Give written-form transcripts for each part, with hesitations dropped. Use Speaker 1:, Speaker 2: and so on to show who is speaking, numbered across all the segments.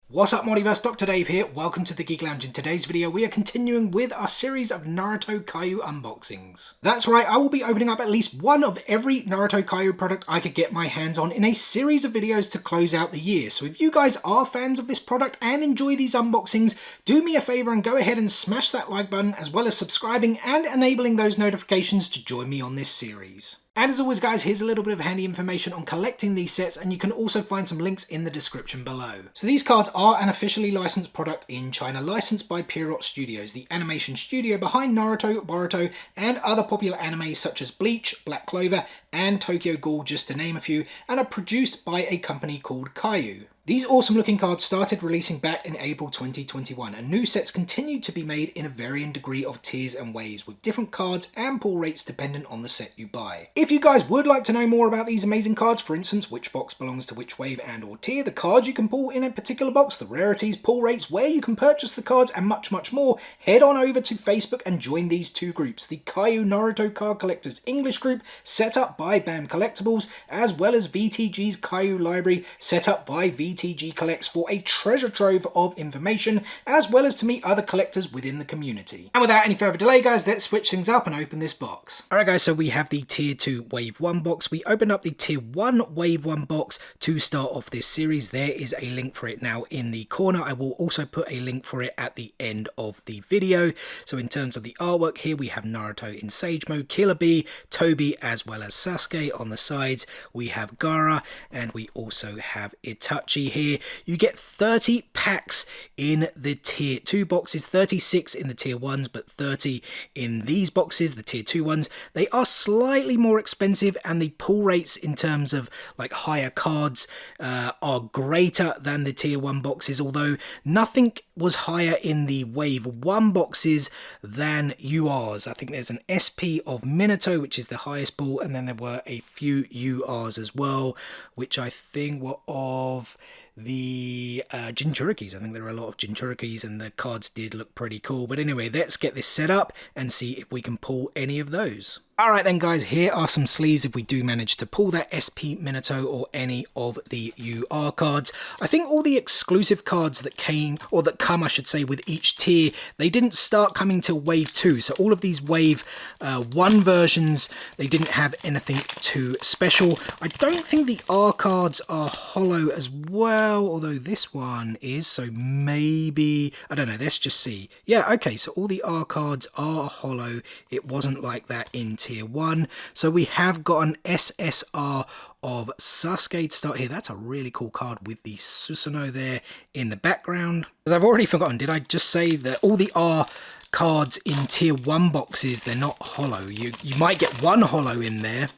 Speaker 1: What's up Multiverse, Dr. Dave here, welcome to the Geek Lounge. In today's video we are continuing with our series of Naruto Kayou unboxings. That's right, I will be opening up at least one of every Naruto Kayou product I could get my hands on in a series of videos to close out the year. So if you guys are fans of this product and enjoy these unboxings, do me a favour and go ahead and smash that like button, as well as subscribing and enabling those notifications to join me on this series. And as always guys, here's a little bit of handy information on collecting these sets, and you can also find some links in the description below. So these cards are an officially licensed product in China, licensed by Pierrot Studios, the animation studio behind Naruto, Boruto, and other popular animes such as Bleach, Black Clover, and Tokyo Ghoul, just to name a few, and are produced by a company called Kaiyu. These awesome looking cards started releasing back in April 2021, and new sets continued to be made in a varying degree of tiers and waves, with different cards and pull rates dependent on the set you buy. If you guys would like to know more about these amazing cards, for instance which box belongs to which wave and or tier, the cards you can pull in a particular box, the rarities, pull rates, where you can purchase the cards, and much more, head on over to Facebook and join these two groups, the Kayou Naruto Card Collectors English group set up by BAM Collectibles, as well as VTG's Kayou Library set up by VTG Collects, for a treasure trove of information, as well as to meet other collectors within the community. And without any further delay guys, let's switch things up and open this box. Alright guys, so we have the tier 2 wave 1 box. We opened up the tier 1 wave 1 box to start off this series. There is a link for it now in the corner. I will also put a link for it at the end of the video. So in terms of the artwork here, we have Naruto in Sage Mode, Killer Bee, Toby, as well as Sasuke. On the sides we have Gaara, and we also have Itachi here. You get 30 packs in the tier 2 boxes, 36 in the tier 1s, but 30 in these boxes, the tier 2 ones. They are slightly more expensive, and the pull rates in terms of like higher cards are greater than the tier 1 boxes, although nothing was higher in the wave 1 boxes than URs. I think there's an SP of Minato, which is the highest pull, and then there were a few URs as well, which I think were of the Jinchurikis. I think there are a lot of Jinchurikis, and the cards did look pretty cool. But anyway, let's get this set up and see if we can pull any of those. Alright then guys, here are some sleeves if we do manage to pull that SP Minato or any of the UR cards. I think all the exclusive cards that came, or that come I should say, with each tier, they didn't start coming till wave 2. So all of these wave 1 versions, they didn't have anything too special. I don't think the R cards are hollow as well, although this one is, so maybe, I don't know, let's just see. Yeah, okay, so all the R cards are hollow. It wasn't like that in tier 1. So we have got an SSR of Sasuke to start here. That's a really cool card with the Susanoo there in the background. As I've already forgotten, did I just say that all the R cards in tier 1 boxes, they're not hollow? You might get one hollow in there.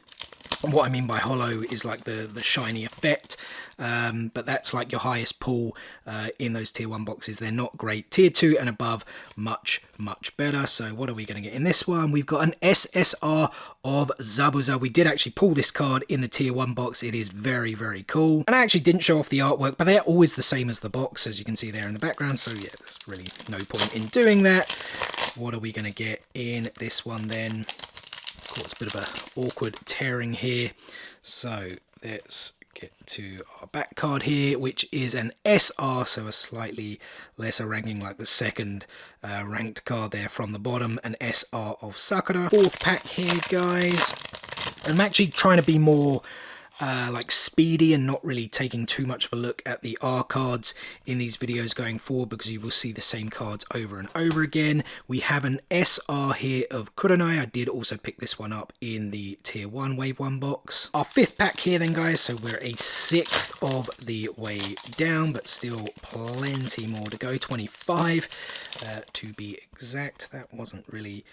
Speaker 1: And what I mean by hollow is like the shiny effect, but that's like your highest pull in those tier 1 boxes. They're not great. Tier 2 and above, much better. So what are we going to get in this one? We've got an SSR of Zabuza. We did actually pull this card in the tier 1 box. It is very cool. And I actually didn't show off the artwork, but they're always the same as the box, as you can see there in the background. So yeah, there's really no point in doing that. What are we going to get in this one then? Of course, a bit of a awkward tearing here. So let's get to our back card here, which is an SR, so a slightly lesser ranking, like the second ranked card there from the bottom, an SR of Sakura. 4th pack here, guys. I'm actually trying to be more like speedy and not really taking too much of a look at the R cards in these videos going forward, because you will see the same cards over and over again. We have an SR here of Kurenai. I did also pick this one up in the tier 1 wave 1 box. Our 5th pack here then guys, so we're a 6th of the way down, but still plenty more to go. 25 to be exact. That wasn't really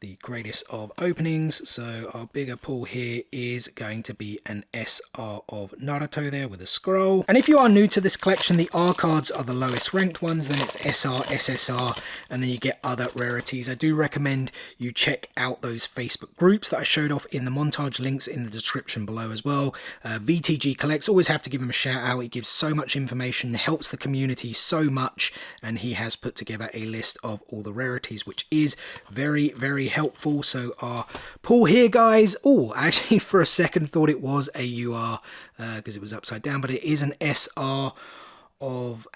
Speaker 1: the greatest of openings, so our bigger pull here is going to be an SR of Naruto there with a scroll. And if you are new to this collection, the R cards are the lowest ranked ones, then it's SR, SSR, and then you get other rarities. I do recommend you check out those Facebook groups that I showed off in the montage, links in the description below as well. VTG Collects, always have to give him a shout out. He gives so much information, helps the community so much, and he has put together a list of all the rarities, which is very helpful. So our pull here, guys, oh, actually for a second thought it was a UR because it was upside down, but it is an SR of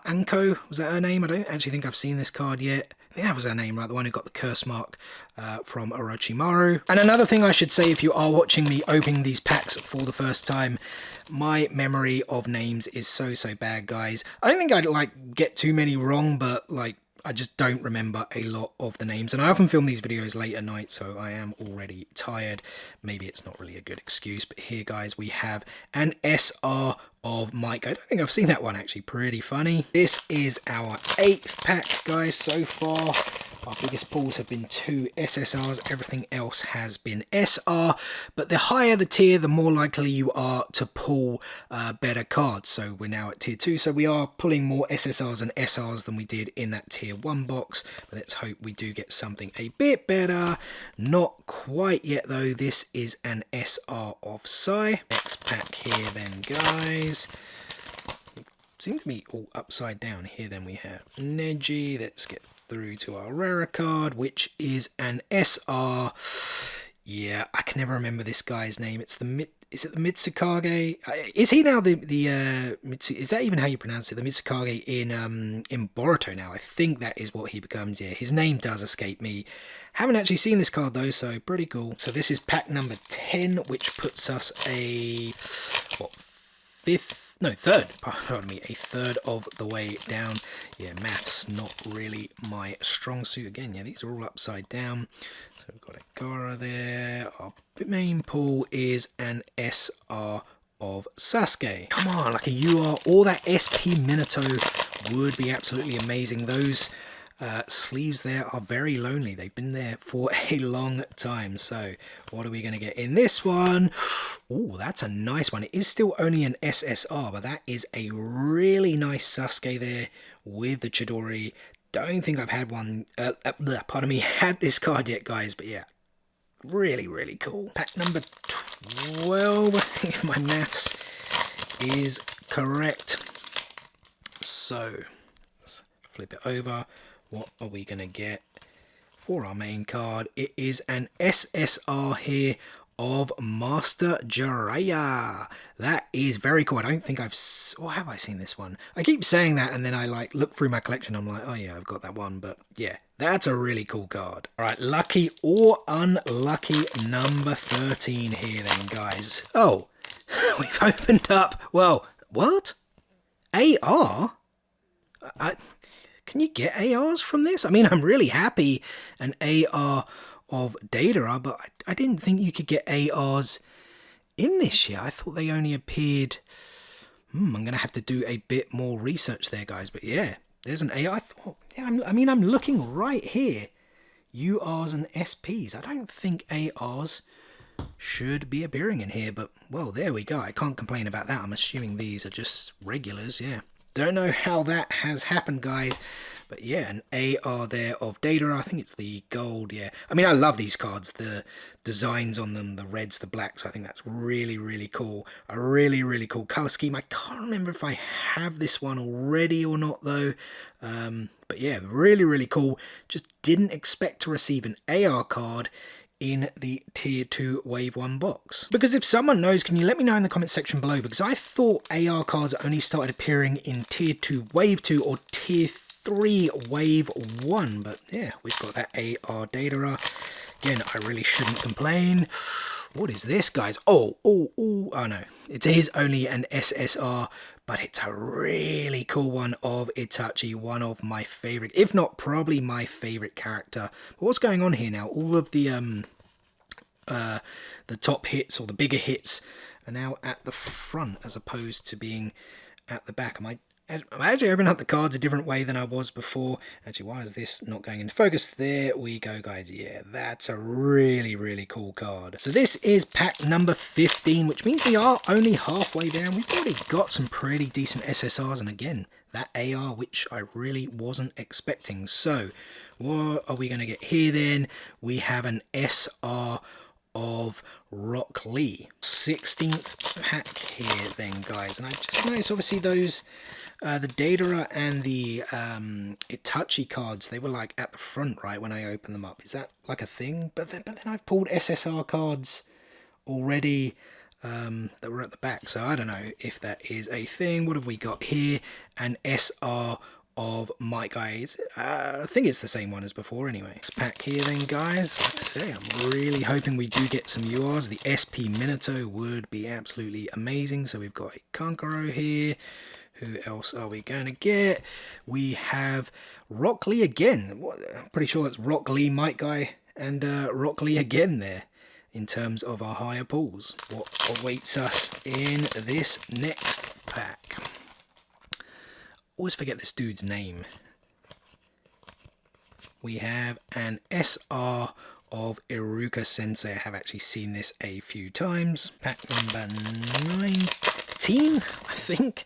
Speaker 1: Anko. Was that her name? I don't actually think I've seen this card yet. I think that was her name, right? The one who got the curse mark from Orochimaru. And another thing I should say, if you are watching me opening these packs for the first time, my memory of names is so bad, guys. I don't think I'd like get too many wrong, but like I just don't remember a lot of the names. And I often film these videos late at night, so I am already tired. Maybe it's not really a good excuse, but here, guys, we have an SR of Mike. I don't think I've seen that one, actually. Pretty funny. This is our 8th pack, guys, so far. Our biggest pulls have been 2 SSRs. Everything else has been SR. But the higher the tier, the more likely you are to pull better cards. So we're now at tier 2. So we are pulling more SSRs and SRs than we did in that tier 1 box. But let's hope we do get something a bit better. Not quite yet, though. This is an SR of Sai. Next pack here then, guys. Seems to be all upside down here. Then we have Neji. Let's get through to our rarer card, which is an SR. Yeah, I can never remember this guy's name. It's the is it the Mitsukage? Is he now the is that even how you pronounce it? The Mitsukage in Boruto now. I think that is what he becomes. Yeah, his name does escape me. Haven't actually seen this card though, so pretty cool. So this is pack number 10, which puts us a third, pardon me, a third of the way down. Yeah, maths not really my strong suit. Again, yeah, these are all upside down. So we've got a Gara there. Our main pull is an SR of Sasuke. Come on, like a UR or that SP Minato would be absolutely amazing. Those sleeves there are very lonely. They've been there for a long time. So what are we going to get in this one? Oh, that's a nice one. It is still only an SSR, but that is a really nice Sasuke there with the Chidori. Don't think I've had one, pardon me, had this card yet, guys, but yeah, really cool. Pack number 12, if my maths is correct. So let's flip it over. What are we going to get for our main card? It is an SSR here of Master Jiraiya. That is very cool. I don't think I've... Or have I seen this one? I keep saying that and then I like look through my collection. I'm like, oh yeah, I've got that one. But yeah, that's a really cool card. All right, lucky or unlucky number 13 here then, guys. Oh, we've opened up... Well, what? AR? Can you get ARs from this? I mean, I'm really happy an AR of Deidara, but I didn't think you could get ARs in this year. I thought they only appeared... I'm going to have to do a bit more research there, guys. But yeah, there's an AR. I thought, yeah, I'm looking right here. URs and SPs. I don't think ARs should be appearing in here, but well, there we go. I can't complain about that. I'm assuming these are just regulars, yeah. Don't know how that has happened, guys. But yeah, an AR there of Deidara. I think it's the gold, yeah. I mean, I love these cards. The designs on them, the reds, the blacks. I think that's really cool. A really cool color scheme. I can't remember if I have this one already or not, though. But yeah, really cool. Just didn't expect to receive an AR card in the tier 2 wave 1 box. Because if someone knows, can you let me know in the comment section below, because I thought AR cards only started appearing in tier 2 wave 2 or tier 3 wave 1, but yeah, we've got that AR Deidara. Again, I really shouldn't complain. What is this, guys? Oh no, it is only an SSR, but it's a really cool one of Itachi, one of my favorite, if not probably my favorite character. But what's going on here now? All of the top hits or the bigger hits are now at the front as opposed to being at the back. I'm actually opening up the cards a different way than I was before. Actually, why is this not going into focus? There we go, guys. Yeah, that's a really cool card. So this is pack number 15, which means we are only halfway down. We've already got some pretty decent SSRs, and again, that AR, which I really wasn't expecting. So what are we going to get here then? We have an SR of Rock Lee. 16th pack here then, guys. And I just noticed, obviously, those The Datara and the Itachi cards, they were like at the front, right, when I opened them up. Is that like a thing? But then I've pulled SSR cards already that were at the back, so I don't know if that is a thing. What have we got here? An SR of my guys. I think it's the same one as before anyway. Next pack here then, guys. Like I say, I'm really hoping we do get some URs. The SP Minato would be absolutely amazing. So we've got a Kankaro here. Who else are we going to get? We have Rock Lee again. I'm pretty sure that's Rock Lee, Might Guy, and Rock Lee again there in terms of our higher pulls. What awaits us in this next pack? Always forget this dude's name. We have an SR of Iruka Sensei. I have actually seen this a few times. Pack number 19, I think.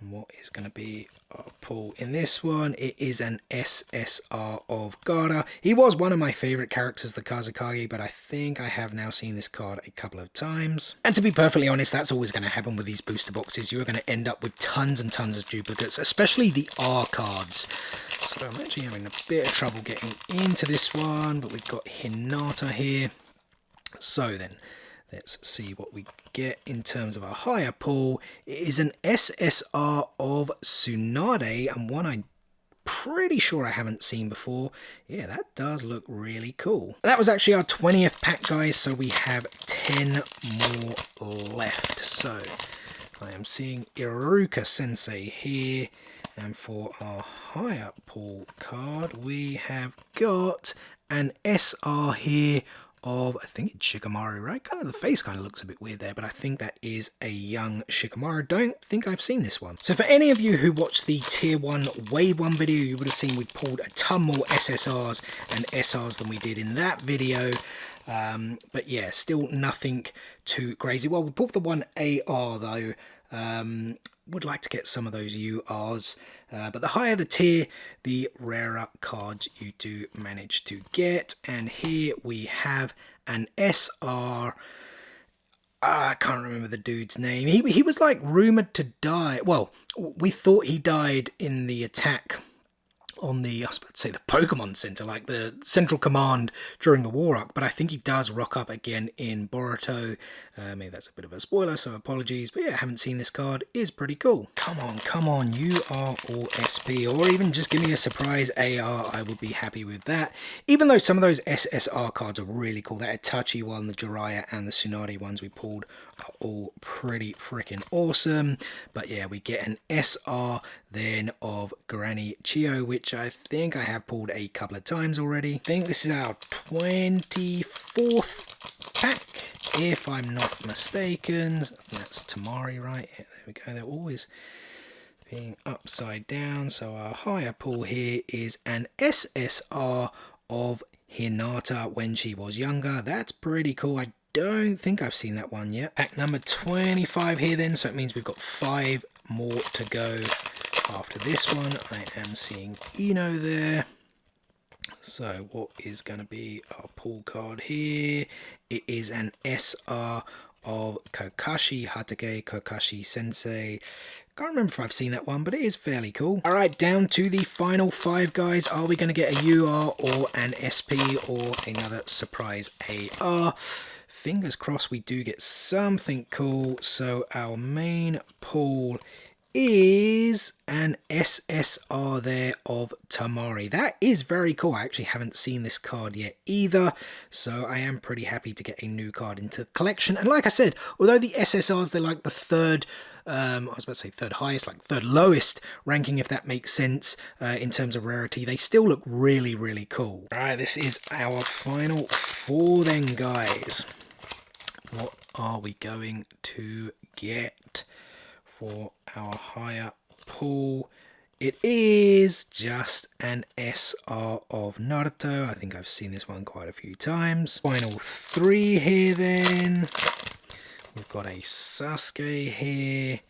Speaker 1: And what is going to be our pull in this one? It is an SSR of Gaara. He was one of my favourite characters, the Kazekage, but I think I have now seen this card a couple of times. And to be perfectly honest, that's always going to happen with these booster boxes. You are going to end up with tons and tons of duplicates, especially the R cards. So I'm actually having a bit of trouble getting into this one, but we've got Hinata here. So then, let's see what we get in terms of a higher pull. It is an SSR of Tsunade, and one I'm pretty sure I haven't seen before. Yeah, that does look really cool. That was actually our 20th pack, guys, so we have 10 more left. So I am seeing Iruka Sensei here, and for our higher pull card, we have got an SR here of, I think it's Shikamaru, right? Kind of the face kind of looks a bit weird there, but I think that is a young Shikamaru. Don't think I've seen this one. So for any of you who watched the Tier 1 Wave 1 video, you would have seen we pulled a ton more SSRs and SRs than we did in that video. But yeah, still nothing too crazy. Well, we pulled the one AR though. Would like to get some of those URs, but the higher the tier, the rarer cards you do manage to get. And here we have an SR. I can't remember the dude's name. He was like rumored to die. Well, we thought he died in the attack on the, I was about to say the Pokemon Center, like the Central Command during the War Arc, but I think he does rock up again in Boruto. Maybe that's a bit of a spoiler, so apologies, but yeah, I haven't seen this card. It is pretty cool. Come on, you are all SP, or even just give me a surprise AR, I would be happy with that. Even though some of those SSR cards are really cool, that Itachi one, the Jiraiya, and the Tsunade ones we pulled are all pretty freaking awesome. But yeah, we get an SR then of Granny Chiyo, which I think I have pulled a couple of times already. I think this is our 24th pack, if I'm not mistaken. I think that's Tamari, right? Yeah, there we go. They're always being upside down. So our higher pull here is an SSR of Hinata when she was younger. That's pretty cool. I don't think I've seen that one yet. Pack number 25 here then, so it means we've got 5 more to go. After this one, I am seeing Ino there. So what is going to be our pull card here? It is an SR of Kakashi Hatake Kakashi Sensei. Can't remember if I've seen that one, but it is fairly cool. All right, down to the final 5, guys. Are we going to get a UR or an SP or another surprise AR? Fingers crossed we do get something cool. So our main pull is an SSR there of Tamari. That is very cool. I actually haven't seen this card yet either, so I am pretty happy to get a new card into the collection. And like I said, although the SSRs, they're like the third, I was about to say third highest, like third lowest ranking, if that makes sense, in terms of rarity, they still look really, really cool. All right, this is our final 4 then, guys. What are we going to get for our higher pull? It is just an SR of Naruto. I think I've seen this one quite a few times. Final 3 here then. We've got a Sasuke here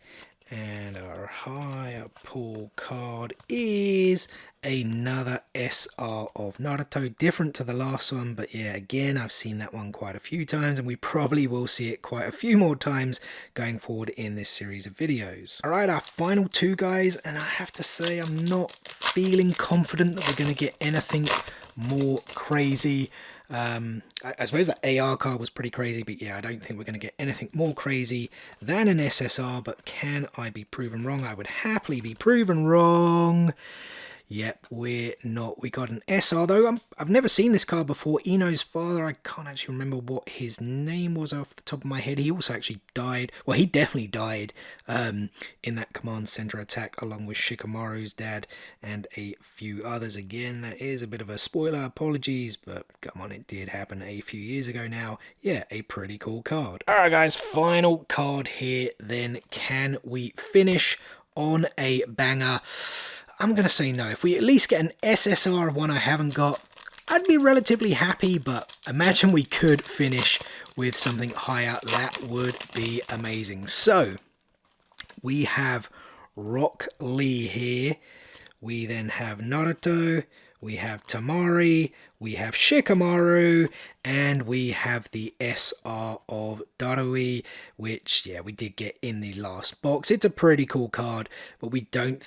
Speaker 1: And our higher pull card is another SR of Naruto, different to the last one, but yeah, again, I've seen that one quite a few times, and we probably will see it quite a few more times going forward in this series of videos. Alright, our final two, guys, and I have to say I'm not feeling confident that we're going to get anything more crazy. I suppose the AR card was pretty crazy, but yeah, I don't think we're going to get anything more crazy than an SSR, but can I be proven wrong? I would happily be proven wrong. Yep, we're not. We got an SR though. I've never seen this card before. Ino's father, I can't actually remember what his name was off the top of my head. He also actually died. Well, he definitely died in that command center attack along with Shikamaru's dad and a few others. Again, that is a bit of a spoiler. Apologies, but come on, it did happen a few years ago now. Yeah, a pretty cool card. Alright guys, final card here then. Can we finish on a banger? I'm going to say no. If we at least get an SSR of one I haven't got, I'd be relatively happy, but imagine we could finish with something higher. That would be amazing. So, we have Rock Lee here. We then have Naruto. We have Tamari. We have Shikamaru. And we have the SR of Darui, which, yeah, we did get in the last box. It's a pretty cool card, but we don't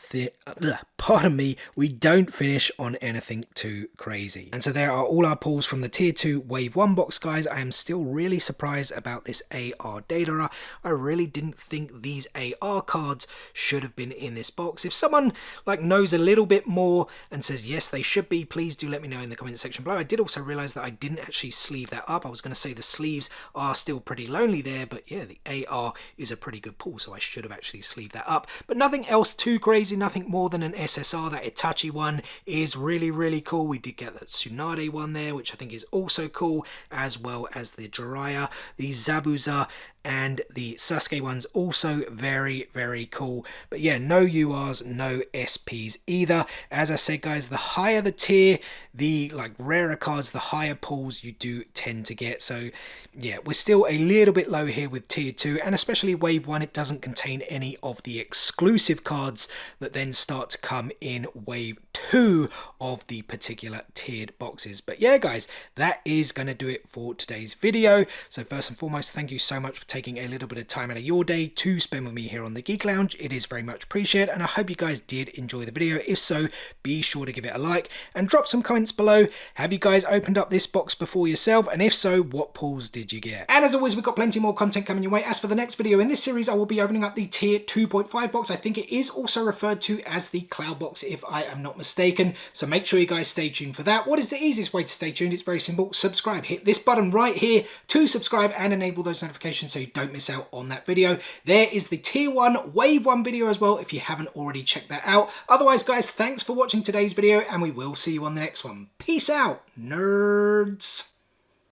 Speaker 1: we don't finish on anything too crazy. And so there are all our pulls from the Tier 2 Wave 1 box, guys. I am still really surprised about this AR data. I really didn't think these AR cards should have been in this box. If someone like knows a little bit more and says yes, they should be, please do let me know in the comment section below. I did also realize that I didn't actually sleeve that up. I was going to say the sleeves are still pretty lonely there, but yeah, the AR is a pretty good pull, so I should have actually sleeved that up. But nothing else too crazy, nothing more than an SSR. That Itachi one is really, really cool. We did get that Tsunade one there, which I think is also cool, as well as the Jiraiya, the Zabuza, and the Sasuke one's also very, very cool. But yeah, no URs, no SPs either. As I said, guys, the higher the tier, the rarer cards, the higher pulls you do tend to get. So yeah, we're still a little bit low here with Tier 2, and especially Wave 1, it doesn't contain any of the exclusive cards that then start to come in Wave 2 of the particular tiered boxes. But yeah, guys, that is going to do it for today's video. So first and foremost, thank you so much for taking a little bit of time out of your day to spend with me here on the Geek Lounge. It is very much appreciated, and I hope you guys did enjoy the video. If so, be sure to give it a like and drop some comments below. Have you guys opened up this box before yourself? And if so, what pulls did you get? And as always, we've got plenty more content coming your way. As for the next video in this series, I will be opening up the Tier 2.5 box. I think it is also referred to as the Cloud box, if I am not mistaken. So make sure you guys stay tuned for that. What is the easiest way to stay tuned? It's very simple. Subscribe. Hit this button right here to subscribe and enable those notifications so you don't miss out on that video. There is the Tier 1 Wave 1 video as well if you haven't already checked that out. Otherwise, guys, thanks for watching today's video, and we will see you on the next one. Peace out, nerds.